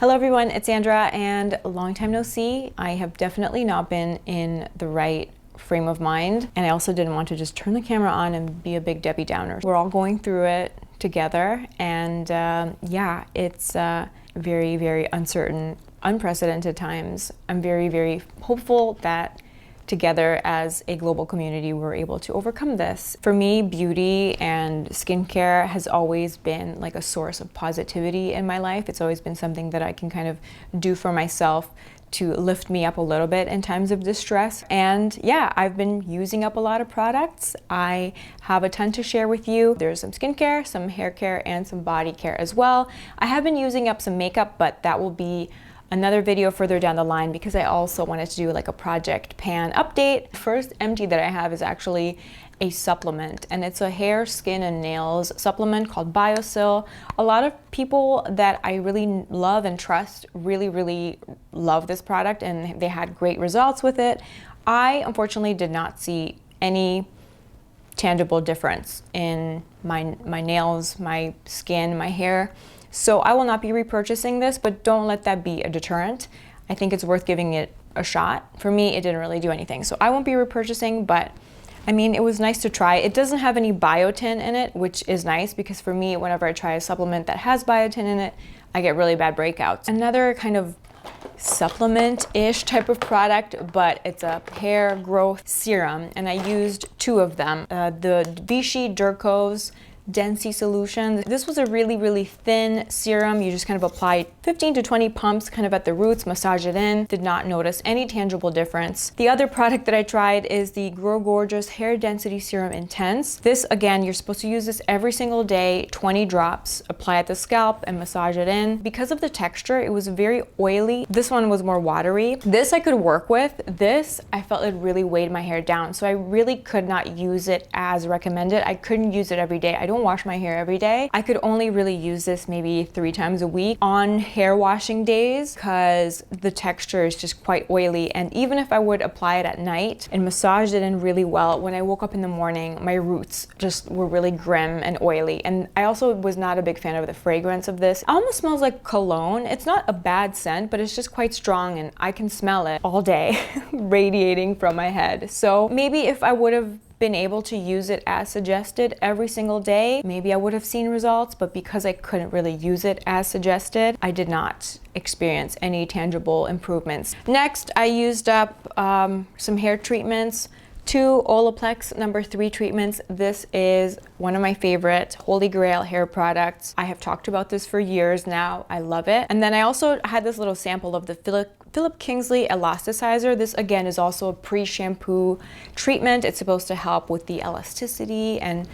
Hello everyone, it's Sandra, and long time no see. I have definitely not been in the right frame of mind, and I also didn't want to just turn the camera on and be a big Debbie Downer. We're all going through it together, and yeah, it's very, very uncertain, unprecedented times. I'm very, very hopeful that together as a global community, we're able to overcome this. For me, beauty and skincare has always been like a source of positivity in my life. It's always been something that I can kind of do for myself to lift me up a little bit in times of distress. And yeah, I've been using up a lot of products. I have a ton to share with you. There's some skincare, some hair care, and some body care as well. I have been using up some makeup, but that will be another video further down the line because I also wanted to do like a project pan update. First empty that I have is actually a supplement, and it's a hair, skin, and nails supplement called Biologique. A lot of people that I really love and trust really love this product, and they had great results with it. I unfortunately did not see any tangible difference in my nails, my skin, my hair. So I will not be repurchasing this, but don't let that be a deterrent. I think it's worth giving it a shot. For me, it didn't really do anything. So I won't be repurchasing, but I mean, it was nice to try. It doesn't have any biotin in it, which is nice because for me, whenever I try a supplement that has biotin in it, I get really bad breakouts. Another kind of supplement-ish type of product, but it's a hair growth serum, and I used two of them. The Vichy Dercos Density Solution. This was a really thin serum. You just kind of apply 15 to 20 pumps kind of at the roots, massage it in. Did not notice any tangible difference. The other product that I tried is the Grow Gorgeous Hair Density Serum Intense. This, again, you're supposed to use this every single day, 20 drops, apply at the scalp and massage it in. Because of the texture, it was very oily. This one was more watery. This I could work with. This, I felt it really weighed my hair down, so I really could not use it as recommended. I couldn't use it every day. I don't wash my hair every day. I could only really use this maybe 3 times a week on hair washing days because the texture is just quite oily, and even if I would apply it at night and massage it in really well, when I woke up in the morning, my roots just were really grim and oily. And I also was not a big fan of the fragrance of this. It almost smells like cologne. It's not a bad scent, but it's just quite strong, and I can smell it all day radiating from my head. So maybe if I would have been able to use it as suggested every single day, maybe I would have seen results, but because I couldn't really use it as suggested, I did not experience any tangible improvements. Next, I used up some hair treatments. 2 Olaplex number 3 treatments. This is one of my favorite holy grail hair products. I have talked about this for years now. I love it. And then I also had this little sample of the Phillip Kingsley Elasticizer. This again is also a pre-shampoo treatment. It's supposed to help with the elasticity and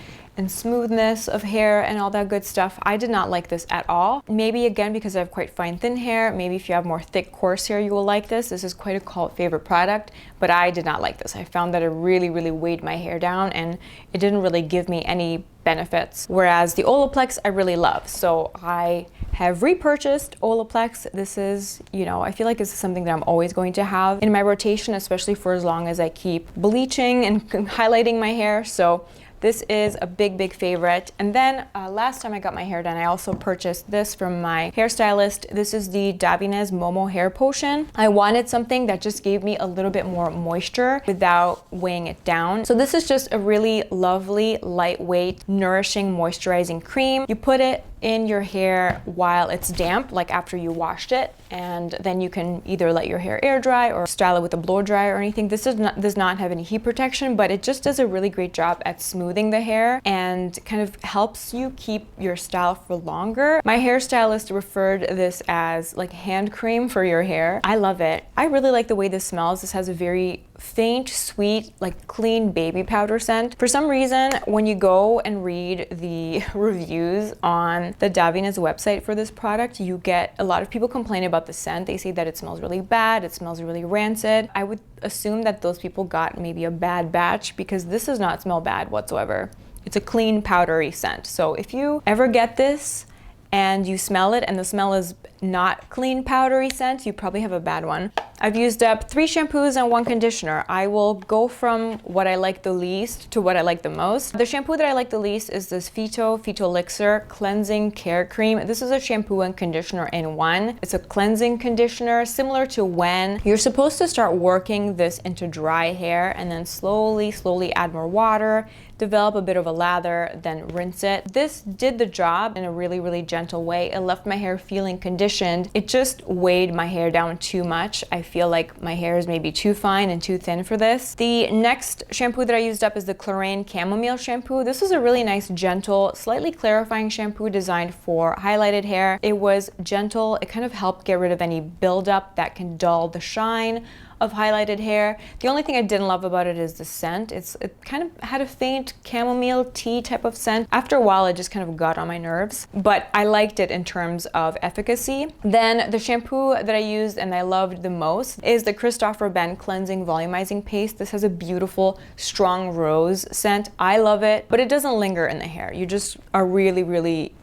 smoothness of hair and all that good stuff. I did not like this at all. Maybe again because I have quite fine thin hair. Maybe if you have more thick coarse hair you will like this. This is quite a cult favorite product, but I did not like this. I found that it really weighed my hair down, and it didn't really give me any benefits. Whereas the Olaplex I really love. So I have repurchased Olaplex. This is, you know, I feel like this is something that I'm always going to have in my rotation, especially for as long as I keep bleaching and highlighting my hair. So this is a big favorite. And then last time I got my hair done, I also purchased this from my hairstylist. This is the Davines Momo Hair Potion. I wanted something that just gave me a little bit more moisture without weighing it down. So this is just a really lovely, lightweight, nourishing, moisturizing cream. You put it in your hair while it's damp, like after you washed it, and then you can either let your hair air dry or style it with a blow dryer or anything. This does not have any heat protection, but it just does a really great job at smoothing the hair and kind of helps you keep your style for longer. My hairstylist referred this as like hand cream for your hair. I love it. I really like the way this smells. This has a very faint, sweet, like clean baby powder scent. For some reason, when you go and read the reviews on the Davines website for this product, you get a lot of people complaining about the scent. They say that it smells really bad, it smells really rancid. I would assume that those people got maybe a bad batch because this does not smell bad whatsoever. It's a clean, powdery scent. So if you ever get this and you smell it and the smell is not clean powdery scent, you probably have a bad one. I've used up 3 shampoos and 1 conditioner. I will go from what I like the least to what I like the most. The shampoo that I like the least is this Phyto Elixir Cleansing Care Cream. This is a shampoo and conditioner in one. It's a cleansing conditioner, similar to when you're supposed to start working this into dry hair and then slowly add more water, develop a bit of a lather, then rinse it. This did the job in a really gentle way. It left my hair feeling conditioned. It just weighed my hair down too much. I feel like my hair is maybe too fine and too thin for this. The next shampoo that I used up is the Klorane Chamomille shampoo. This is a really nice, gentle, slightly clarifying shampoo designed for highlighted hair. It was gentle. It kind of helped get rid of any buildup that can dull the shine of highlighted hair. The only thing I didn't love about it is the scent. It kind of had a faint chamomile tea type of scent. After a while, it just kind of got on my nerves, but I liked it in terms of efficacy. Then the shampoo that I used and I loved the most is the Christopher Ben Cleansing Volumizing Paste. This has a beautiful, strong rose scent. I love it, but it doesn't linger in the hair. You just are really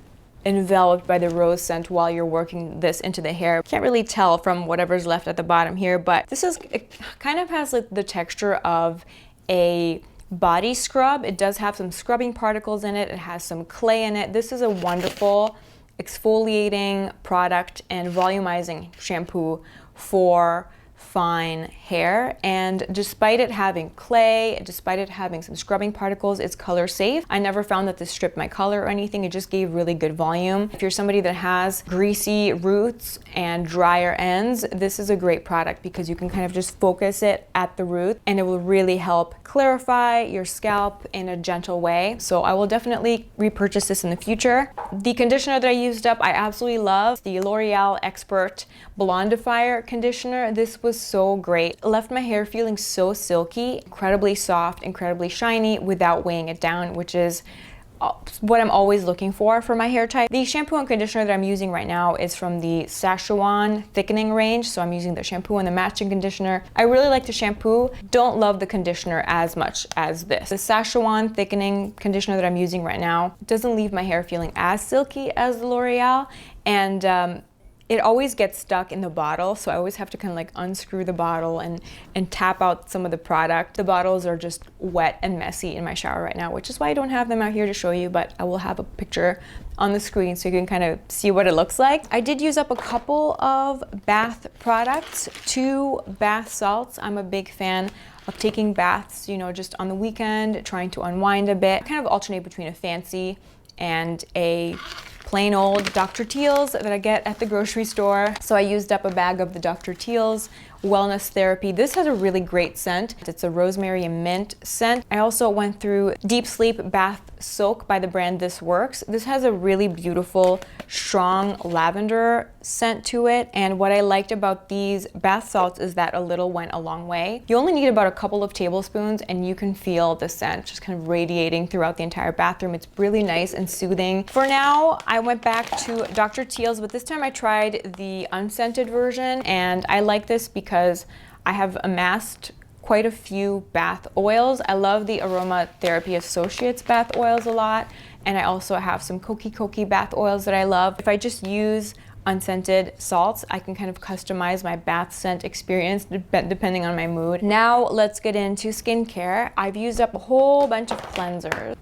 enveloped by the rose scent while you're working this into the hair. Can't really tell from whatever's left at the bottom here, but it kind of has like the texture of a body scrub. It does have some scrubbing particles in it. It has some clay in it. This is a wonderful exfoliating product and volumizing shampoo for fine hair, and despite it having clay, despite it having some scrubbing particles, it's color safe. I never found that this stripped my color or anything. It just gave really good volume. If you're somebody that has greasy roots and drier ends, this is a great product because you can kind of just focus it at the root and it will really help clarify your scalp in a gentle way. So I will definitely repurchase this in the future. The conditioner that I used up, I absolutely love the L'Oreal Expert Blondifier conditioner. This was so great. It left my hair feeling so silky, incredibly soft, incredibly shiny without weighing it down, which is what I'm always looking for my hair type. The shampoo and conditioner that I'm using right now is from the Szechuan thickening range, so I'm using the shampoo and the matching conditioner. I really like the shampoo, don't love the conditioner as much as this. The Szechuan thickening conditioner that I'm using right now doesn't leave my hair feeling as silky as the L'Oreal, and it always gets stuck in the bottle, so I always have to kind of like unscrew the bottle and tap out some of the product. The bottles are just wet and messy in my shower right now, which is why I don't have them out here to show you, but I will have a picture on the screen so you can kind of see what it looks like. I did use up a couple of bath products, 2 bath salts. I'm a big fan of taking baths, you know, just on the weekend, trying to unwind a bit. I kind of alternate between a fancy and a plain old Dr. Teal's that I get at the grocery store. So I used up a bag of the Dr. Teal's Wellness Therapy. This has a really great scent. It's a rosemary and mint scent. I also went through Deep Sleep Bath Soak by the brand This Works. This has a really beautiful, strong lavender scent to it. And what I liked about these bath salts is that a little went a long way. You only need about a couple of tablespoons and you can feel the scent just kind of radiating throughout the entire bathroom. It's really nice and soothing. For now, I went back to Dr. Teal's, but this time I tried the unscented version, and I like this because I have amassed quite a few bath oils. I love the Aromatherapy Associates bath oils a lot, and I also have some Koki bath oils that I love. If I just use unscented salts, I can kind of customize my bath scent experience depending on my mood. Now let's get into skincare. I've used up a whole bunch of cleansers.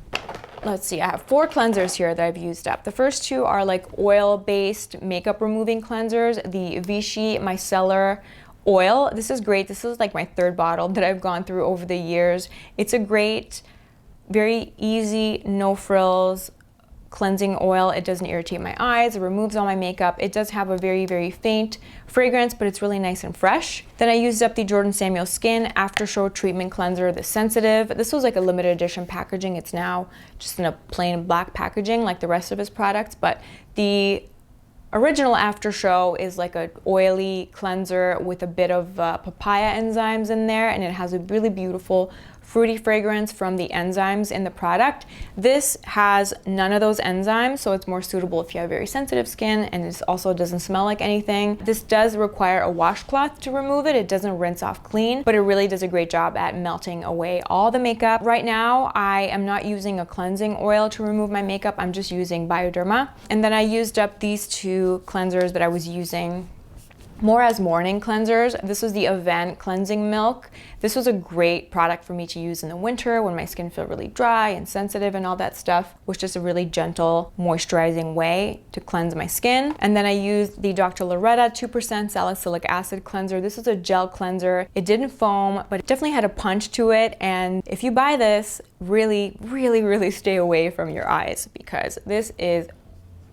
Let's see, I have 4 cleansers here that I've used up. The first 2 are like oil-based makeup removing cleansers, the Vichy Micellar Oil. This is great. This is like my 3rd bottle that I've gone through over the years. It's a great, very easy, no frills cleansing oil. It doesn't irritate my eyes. It removes all my makeup. It does have a very faint fragrance, but it's really nice and fresh. Then I used up the Jordan Samuel Skin After Show Treatment Cleanser, the Sensitive. This was like a limited edition packaging. It's now just in a plain black packaging like the rest of his products, but the original After Show is like an oily cleanser with a bit of papaya enzymes in there, and it has a really beautiful fruity fragrance from the enzymes in the product. This has none of those enzymes, so it's more suitable if you have very sensitive skin, and it also doesn't smell like anything. This does require a washcloth to remove it. It doesn't rinse off clean, but it really does a great job at melting away all the makeup. Right now, I am not using a cleansing oil to remove my makeup. I'm just using Bioderma. And then I used up these two cleansers that I was using more as morning cleansers. This was the Avene cleansing milk. This was a great product for me to use in the winter when my skin felt really dry and sensitive and all that stuff. It was just a really gentle, moisturizing way to cleanse my skin. And then I used the Dr. Loretta 2% salicylic acid cleanser. This is a gel cleanser. It didn't foam, but it definitely had a punch to it. And if you buy this, really, really, really stay away from your eyes, because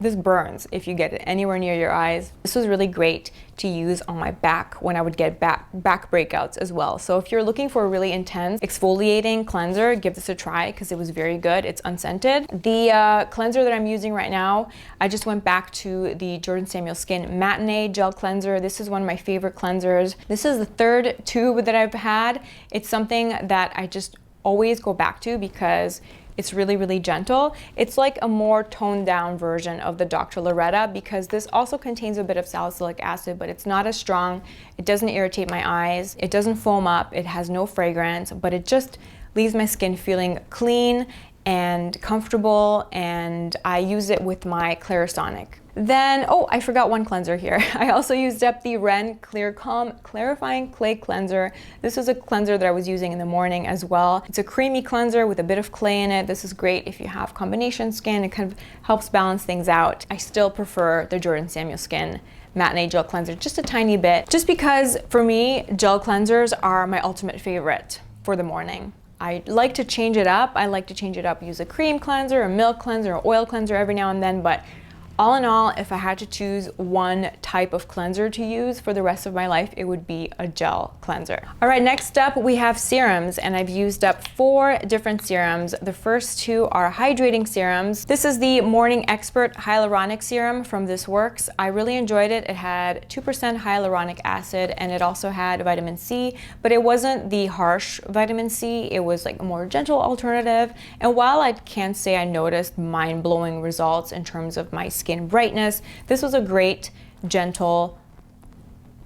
this burns if you get it anywhere near your eyes. This was really great to use on my back when I would get back breakouts as well. So if you're looking for a really intense exfoliating cleanser, give this a try because it was very good. It's unscented. The cleanser that I'm using right now, I just went back to the Jordan Samuel Skin Matinee Gel Cleanser. This is one of my favorite cleansers. This is the third tube that I've had. It's something that I just always go back to because it's really, really gentle. It's like a more toned down version of the Dr. Loretta because this also contains a bit of salicylic acid, but it's not as strong. It doesn't irritate my eyes. It doesn't foam up. It has no fragrance, but it just leaves my skin feeling clean and comfortable, and I use it with my Clarisonic. Then, oh, I forgot one cleanser here. I also used up the Ren Clear Calm Clarifying Clay Cleanser. This was a cleanser that I was using in the morning as well. It's a creamy cleanser with a bit of clay in it. This is great if you have combination skin. It kind of helps balance things out. I still prefer the Jordan Samuel Skin Matinee Gel Cleanser just a tiny bit, just because for me, gel cleansers are my ultimate favorite for the morning. I like to change it up. I like to change it up, use a cream cleanser, a milk cleanser, or oil cleanser every now and then, but all in all, if I had to choose one type of cleanser to use for the rest of my life, it would be a gel cleanser. All right, next up we have serums, and I've used up 4 different serums. The first 2 are hydrating serums. This is the Morning Expert Hyaluronic Serum from This Works. I really enjoyed it. It had 2% hyaluronic acid, and it also had vitamin C, but it wasn't the harsh vitamin C. It was like a more gentle alternative. And while I can't say I noticed mind-blowing results in terms of my skin brightness, this was a great, gentle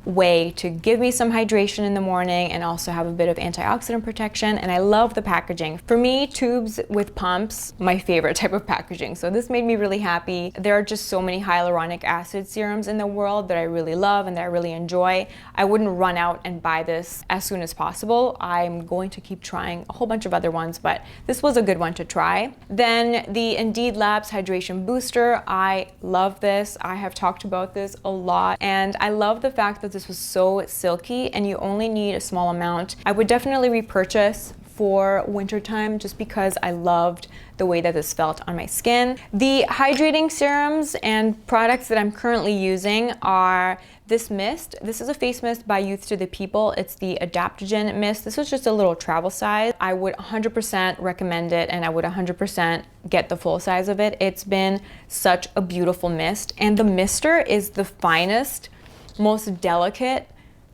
way to give me some hydration in the morning and also have a bit of antioxidant protection. And I love the packaging. For me, tubes with pumps, my favorite type of packaging. So this made me really happy. There are just so many hyaluronic acid serums in the world that I really love and that I really enjoy. I wouldn't run out and buy this as soon as possible. I'm going to keep trying a whole bunch of other ones, but this was a good one to try. Then the Indeed Labs Hydration Booster. I love this. I have talked about this a lot, and I love the fact that this was so silky and you only need a small amount. I would definitely repurchase for wintertime just because I loved the way that this felt on my skin. The hydrating serums and products that I'm currently using are this mist. This is a face mist by Youth to the People. It's the Adaptogen mist. This was just a little travel size. I would 100% recommend it, and I would 100% get the full size of it. It's been such a beautiful mist, and the mister is the finest, most delicate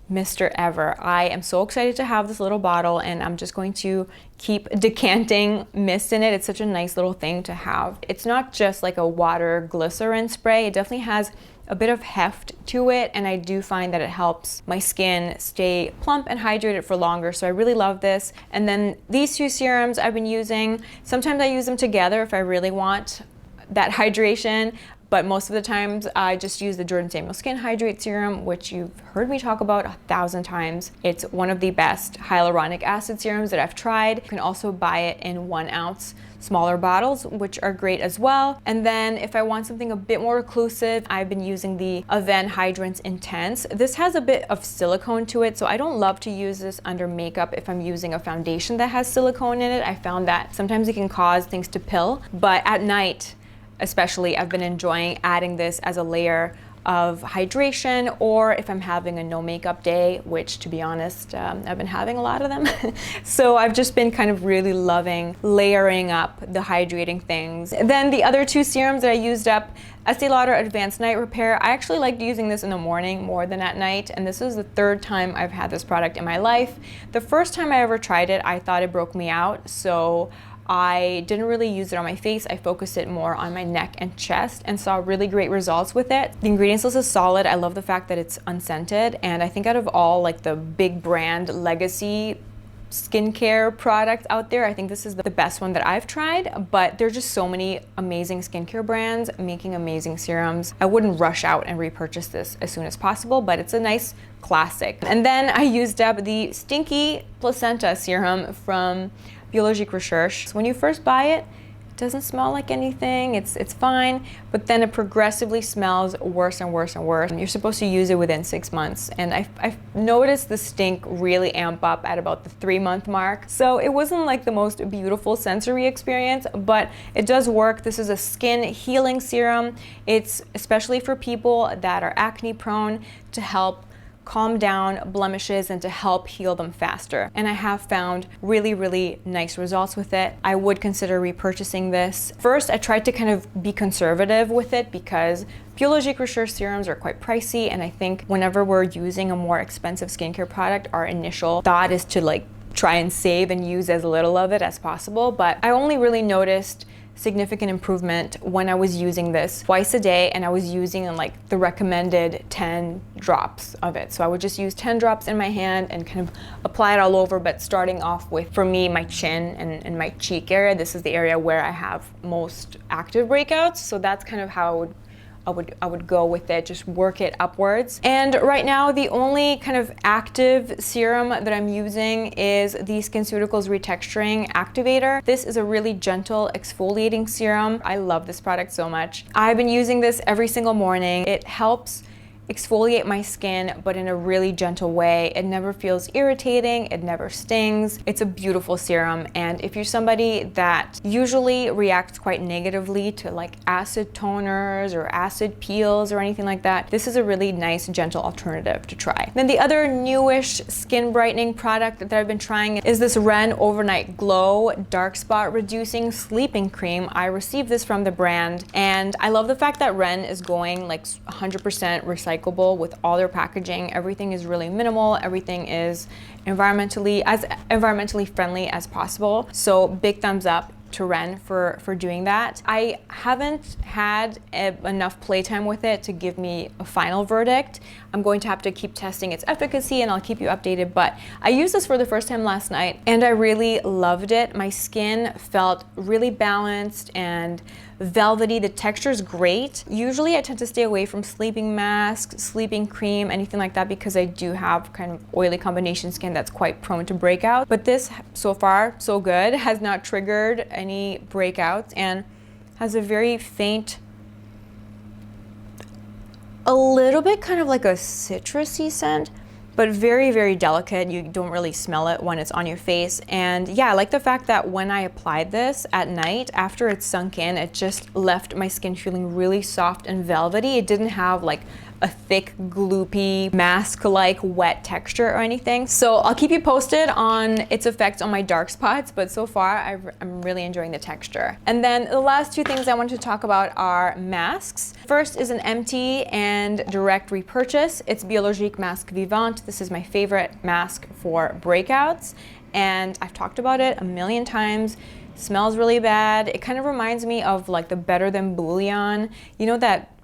mister ever. I am so excited to have this little bottle, and I'm just going to keep decanting mist in it. It's such a nice little thing to have. It's not just like a water glycerin spray. It definitely has a bit of heft to it, and I do find that it helps my skin stay plump and hydrated for longer, so I really love this. And then these 2 serums I've been using. Sometimes I use them together if I really want that hydration, but most of the times I just use the Jordan Samuel Skin Hydrate Serum, which you've heard me talk about 1,000 times. It's one of the best hyaluronic acid serums that I've tried. You can also buy it in 1 ounce smaller bottles, which are great as well. And then if I want something a bit more reclusive, I've been using the Avene Hydrance Intense. This has a bit of silicone to it, so I don't love to use this under makeup if I'm using a foundation that has silicone in it. I found that sometimes it can cause things to pill, but at night, especially, I've been enjoying adding this as a layer of hydration, or if I'm having a no makeup day, which to be honest, I've been having a lot of them. So I've just been kind of really loving layering up the hydrating things. Then the other two serums that I used up, Estee Lauder Advanced Night Repair. I actually liked using this in the morning more than at night, and this is the third time I've had this product in my life. The first time I ever tried it, I thought it broke me out, so I didn't really use it on my face. I focused it more on my neck and chest and saw really great results with it. The ingredients list is solid. I love the fact that it's unscented, and I think out of all like the big brand legacy skincare products out there, I think this is the best one that I've tried, but there's just so many amazing skincare brands making amazing serums. I wouldn't rush out and repurchase this as soon as possible, but it's a nice classic. And then I used up the Stinky Placenta serum from Biologique Recherche. So when you first buy it, it doesn't smell like anything, it's fine, but then it progressively smells worse and worse and worse. You're supposed to use it within 6 months, and I've noticed the stink really amp up at about the 3-month mark. So it wasn't like the most beautiful sensory experience, but it does work. This is a skin healing serum. It's especially for people that are acne prone, to help calm down blemishes and to help heal them faster. And I have found really, really nice results with it. I would consider repurchasing this. First, I tried to kind of be conservative with it because Biologique Recherche serums are quite pricey, and I think whenever we're using a more expensive skincare product, our initial thought is to like try and save and use as little of it as possible. But I only really noticed significant improvement when I was using this twice a day, and I was using like the recommended 10 drops of it. So I would just use 10 drops in my hand and kind of apply it all over, but starting off with, for me, my chin and my cheek area. This is the area where I have most active breakouts, so that's kind of how I would go with it, just work it upwards. And right now, the only kind of active serum that I'm using is the SkinCeuticals Retexturing Activator. This is a really gentle exfoliating serum. I love this product so much. I've been using this every single morning. It helps exfoliate my skin, but in a really gentle way. It never feels irritating, it never stings. It's a beautiful serum, and if you're somebody that usually reacts quite negatively to like acid toners or acid peels or anything like that, this is a really nice, gentle alternative to try. Then the other newish skin brightening product that I've been trying is this Ren Overnight Glow Dark Spot Reducing Sleeping Cream. I received this from the brand, and I love the fact that Ren is going like 100% recyclable with all their packaging. Everything is really minimal. Everything is environmentally friendly as possible. So big thumbs up to Ren for doing that. I haven't had enough playtime with it to give me a final verdict. I'm going to have to keep testing its efficacy, and I'll keep you updated, but I used this for the first time last night and I really loved it. My skin felt really balanced and velvety. The texture is great. Usually I tend to stay away from sleeping masks, sleeping cream, anything like that, because I do have kind of oily combination skin that's quite prone to breakout. But this, so far, so good, has not triggered any breakouts and has a very faint, a little bit kind of like a citrusy scent, but very, very delicate. You don't really smell it when it's on your face. And yeah, I like the fact that when I applied this at night, after it sunk in, it just left my skin feeling really soft and velvety. It didn't have like a thick, gloopy, mask-like wet texture or anything. So I'll keep you posted on its effects on my dark spots, but so far I'm really enjoying the texture. And then the last two things I want to talk about are masks. First is an empty and direct repurchase. It's Biologique Masque Vivant. This is my favorite mask for breakouts, and I've talked about it a million times. It smells really bad. It kind of reminds me of like the Better Than Bouillon. You know that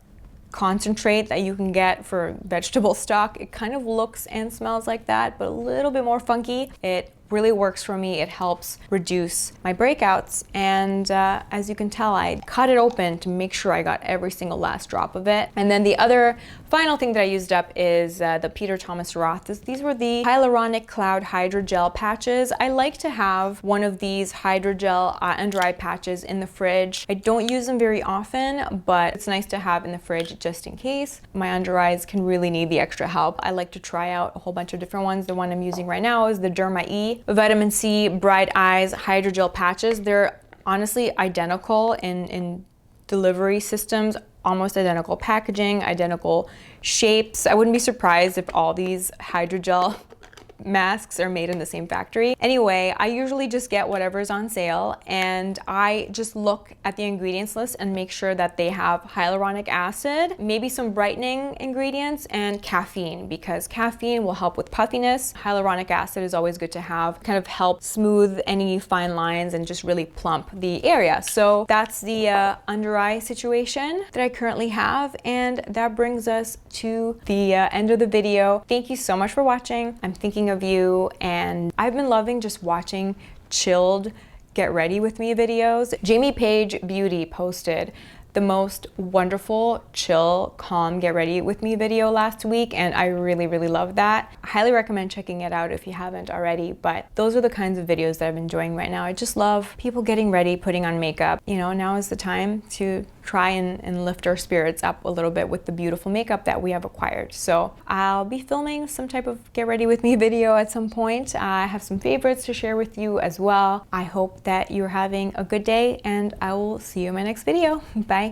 concentrate that you can get for vegetable stock? It kind of looks and smells like that, but a little bit more funky. It really works for me. It helps reduce my breakouts, and as you can tell, I cut it open to make sure I got every single last drop of it. And then the other final thing that I used up is the Peter Thomas Roth. These were the Hyaluronic Cloud Hydrogel patches. I like to have one of these hydrogel under eye patches in the fridge. I don't use them very often, but it's nice to have in the fridge just in case. My under eyes can really need the extra help. I like to try out a whole bunch of different ones. The one I'm using right now is the Derma E Vitamin C Bright Eyes Hydrogel patches. They're honestly identical in delivery systems, almost identical packaging, identical shapes. I wouldn't be surprised if all these hydrogel masks are made in the same factory. Anyway, I usually just get whatever's on sale, and I just look at the ingredients list and make sure that they have hyaluronic acid, maybe some brightening ingredients, and caffeine, because caffeine will help with puffiness. Hyaluronic acid is always good to have, kind of help smooth any fine lines and just really plump the area. So that's the under eye situation that I currently have, and that brings us to the end of the video. Thank you so much for watching. I'm thinking of you, and I've been loving just watching chilled get ready with me videos. Jamie Paige Beauty posted the most wonderful, chill, calm get ready with me video last week, and I really, really love that. I highly recommend checking it out if you haven't already, but those are the kinds of videos that I'm enjoying right now. I just love people getting ready, putting on makeup. You know, now is the time to try and lift our spirits up a little bit with the beautiful makeup that we have acquired. So I'll be filming some type of get ready with me video at some point. I have some favorites to share with you as well. I hope that you're having a good day, and I will see you in my next video. Bye.